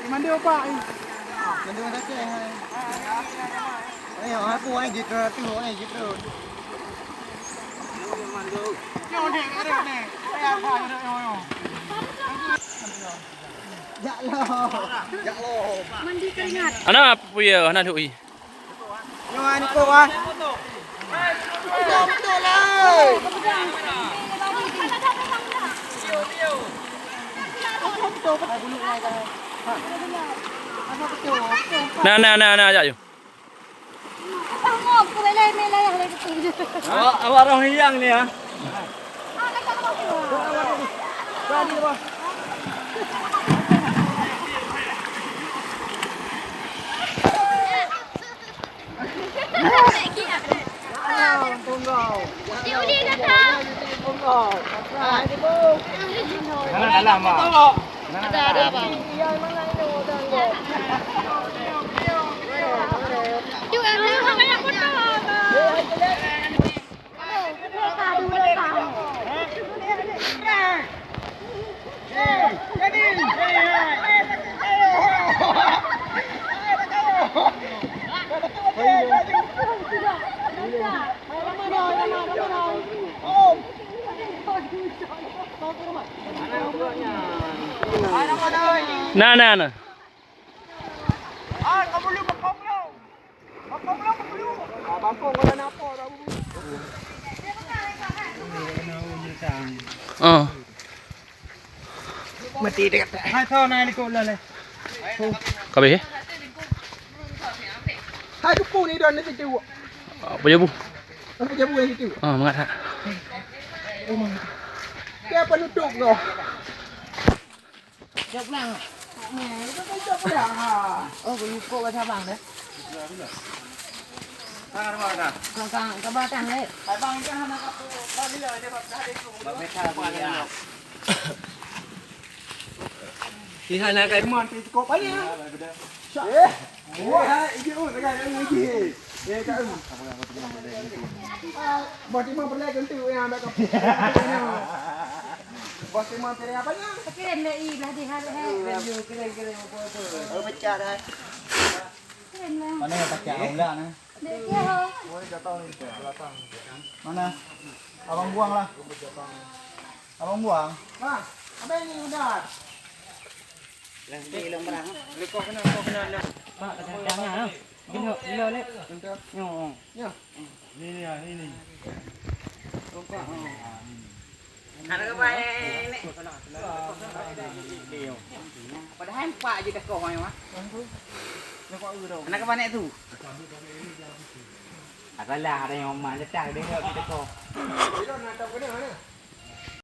Mandi apa? Mandi mana ke? Ayo, aku ai gitu, tu ai gitu. Yo ni, ada ni. Ayah apa ada yo. Jak lo. Mandi keringat. Ana puya ana dui. Yo ani ko ah. Betul lah. Nah aja yuk. Tengok, aku belai yang lagi tinggi. Awak orang hiang ni ah. Berani bos. Punggau. Dia uli datang. Punggau. Ah, ini bu. Mana dalam ah? Ada bang. Yang mana itu tengok. Dia ada banyak foto. Nah. Ah, kamu lu bakong lu. Bakong wala na po. Mati dekat. Hai thau nai ni ko la le. Kabeh. Hai kupu ni don ni situ. Apa je bu? Apa je bu ni situ? Mangat ha. Dia penutup no. Jap lang. Itu kan jap lang ah. Oh, ko ba thabang de. Ka ba tang le. Ba bang ka hana ka ba ni le de ba da de ko. Ba me tha ba ni. Thì hai này cái món thì có bấy nha. Ủa, ý chứ cái này nó gì? Đây cái bọt thì món beli kan tu yang ada kopi. Bọt thì món thì apa nya? Keren le i lah di hari hai. Keren apa tu? Oh pecah dah. Keren le. Mana yang pakai aula ni? Dek dia ho. Oh, jatuh ni belakang. Mana? Abang buang lah. Abang buang. Ha, apa ini udah? Lang barang. Lekok kena lah. Pak jangan. Gila le. Yo. Ya. Ini. Ada ke baik ni? Padahal pak je dekat orang mah. Lekok udah. Anak ke mana tu? Agaklah ada yang mak letak dia dekat. Ini nak tahu kena mana?